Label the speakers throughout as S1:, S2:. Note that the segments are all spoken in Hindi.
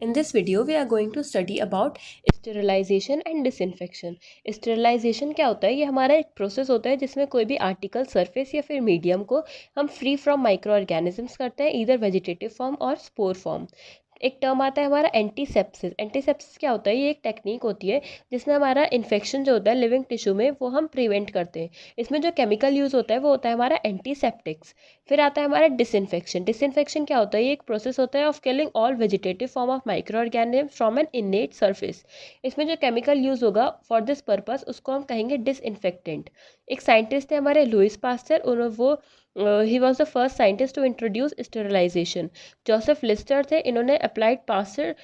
S1: In this video, we are going to study about sterilization and disinfection. Sterilization क्या होता है? ये हमारा एक प्रोसेस होता है जिसमें कोई भी आर्टिकल, सरफेस या फिर मीडियम को हम फ्री फ्रॉम माइक्रो ऑर्गेनिजम्स करते हैं, ईदर वेजिटेटिव फॉर्म और स्पोर फॉर्म। एक टर्म आता है हमारा एंटीसेप्सिस। एंटीसेप्सिस क्या होता है? ये एक टेक्निक होती है जिसमें हमारा इन्फेक्शन जो होता है लिविंग टिश्यू में वो हम प्रिवेंट करते हैं। इसमें जो केमिकल यूज़ होता है वो होता है हमारा एंटीसेप्टिक्स। फिर आता है हमारा डिसइंफेक्शन। डिसइंफेक्शन क्या होता है? ये एक प्रोसेस होता है of killing all vegetative form of micro organism from N इनेट surface. इसमें जो केमिकल यूज़ होगा फॉर दिस पर्पस उसको हम कहेंगे डिसइंफेक्टेंट। एक साइंटिस्ट थे हमारे लुइस पास्चर, उन्होंने वो he was the first scientist to introduce sterilisation. Joseph Lister थे, इन्होंने applied Pasteur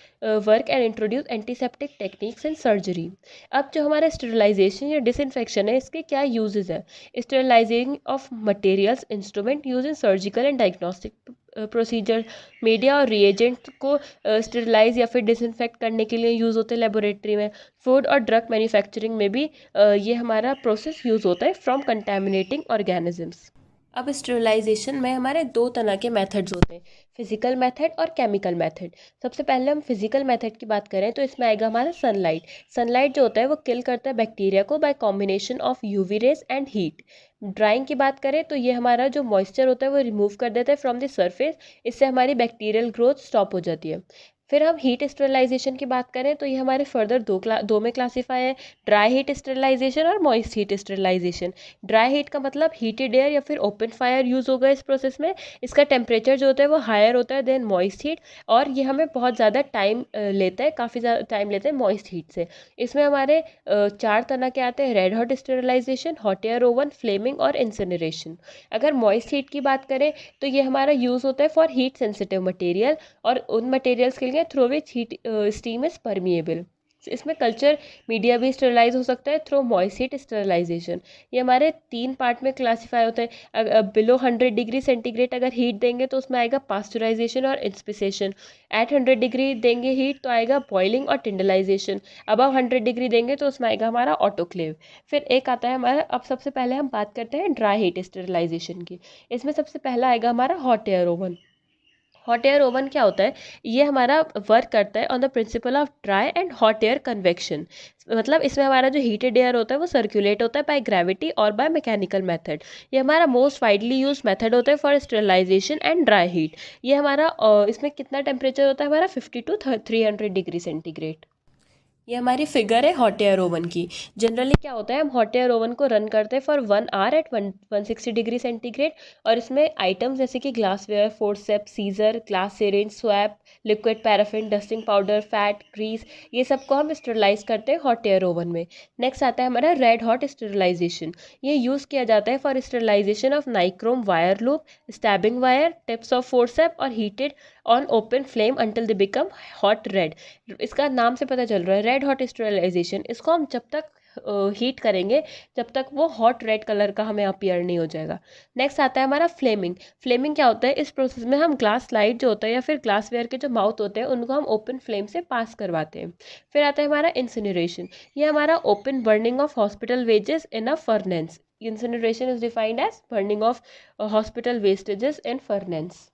S1: work and introduce antiseptic techniques in surgery. अब जो हमारा स्टेरिलाइजेशन या डिसइंफेक्शन है इसके क्या यूजेस है? Sterilising of materials instrument use in surgical and diagnostic procedure. Media और रिएजेंट को स्टेरिलाइज या फिर डिसइंफेक्ट करने के लिए यूज़ होते हैं लेबोरेटरी में। फूड और ड्रग मैन्युफैक्चरिंग में भी ये हमारा प्रोसेस यूज़ होता है फ्रॉम कंटेमिनेटिंग ऑर्गेनिजम्स। अब स्टेरिलाइजेशन में हमारे दो तरह के मेथड्स होते हैं, फिजिकल मेथड और केमिकल मेथड। सबसे पहले हम फिजिकल मेथड की बात करें तो इसमें आएगा हमारा सनलाइट। सनलाइट जो होता है वो किल करता है बैक्टीरिया को bye combination of UV rays and heat. Drawing की बात करें तो ये हमारा जो मॉइस्चर होता है वो रिमूव कर देता है फ्रॉम द सरफेस, इससे हमारी बैक्टीरियल ग्रोथ स्टॉप हो जाती है। फिर हम हीट स्टेरिलाइजेशन की बात करें तो ये हमारे फर्दर दो में क्लासीफाई है, ड्राई हीट स्टेरिलाइजेशन और moist heat sterilisation. Dry heat का मतलब हीटेड एयर या फिर ओपन फायर यूज़ होगा इस प्रोसेस में। इसका टेम्परेचर जो होता है वो हायर होता है देन मॉइस्ट हीट, और ये हमें बहुत ज़्यादा टाइम लेता है, काफ़ी ज़्यादा टाइम लेता है मॉइस्ट हीट से। इसमें हमारे चार तरह के आते हैं, red hot sterilisation, hot air oven, flaming और इंसिनरेशन। अगर मॉइस्ट हीट की बात करें तो ये हमारा यूज़ होता है फॉर हीट सेंसिटिव मटेरियल और उन मटेरियल्स के लिए through which heat steam is permeable. इसमें कल्चर मीडिया भी स्टेरिलाइज हो सकता है थ्रू मॉइस्ट हीट स्टेरिलाइजेशन। ये हमारे तीन पार्ट में क्लासीफाई होते हैं। बिलो 100 डिग्री सेंटीग्रेड अगर हीट देंगे तो उसमें आएगा पास्चराइजेशन और इंस्पिसेशन। एट 100 डिग्री देंगे हीट तो आएगा बॉइलिंग और टिंडलाइजेशन। अबव 100 डिग्री देंगे तो उसमें आएगा हमारा ऑटोक्लेव। फिर एक आता है हमारा, अब सबसे पहले हम बात करते हैं ड्राई हीट स्टेरिलाइजेशन की। इसमें सबसे पहला आएगा हमारा hot air oven. Hot air oven क्या होता है? ये हमारा वर्क करता है on the principle of dry and hot air convection. मतलब इसमें हमारा जो हीटेड एयर होता है वो सर्कुलेट होता है बाय ग्रेविटी और बाय मैकेनिकल मेथड। ये हमारा मोस्ट वाइडली यूज मेथड होता है for sterilisation and dry heat. ये हमारा इसमें कितना टेम्परेचर होता है हमारा 50 to 300 डिग्री सेंटीग्रेड। ये हमारी फिगर है हॉट एयर ओवन की। जनरली क्या होता है, हम हॉट एयर ओवन को रन करते हैं for 1 hour at 160 degree centigrade, और इसमें आइटम्स जैसे कि glassware, forceps, scissor, glass syringe, swab, liquid paraffin, dusting powder, fat, grease, ये सबको हम स्टेरिलाइज करते हैं हॉट एयर ओवन में। नेक्स्ट आता है हमारा रेड हॉट स्टेरिलाइजेशन। ये यूज़ किया जाता है for sterilisation of nichrome wire loop, stabbing wire, tips of forcep और heated on open flame until they become hot red. इसका नाम से पता चल रहा है रेड हॉट स्टेरिलाइजेशन। इसको हम जब तक हीट करेंगे जब तक वो हॉट रेड कलर का हमें अपीयर नहीं हो जाएगा। नेक्स्ट आता है हमारा फ्लेमिंग। फ्लेमिंग क्या होता है? इस प्रोसेस में हम ग्लास स्लाइड जो होता है या फिर ग्लास वेयर के जो माउथ होते हैं उनको हम ओपन फ्लेम से पास करवाते हैं। फिर आता है हमारा इंसिनरेशन। ये हमारा ओपन बर्निंग ऑफ हॉस्पिटल वेजेस in a furnace. Incineration is defined as burning of hospital wastages in furnace.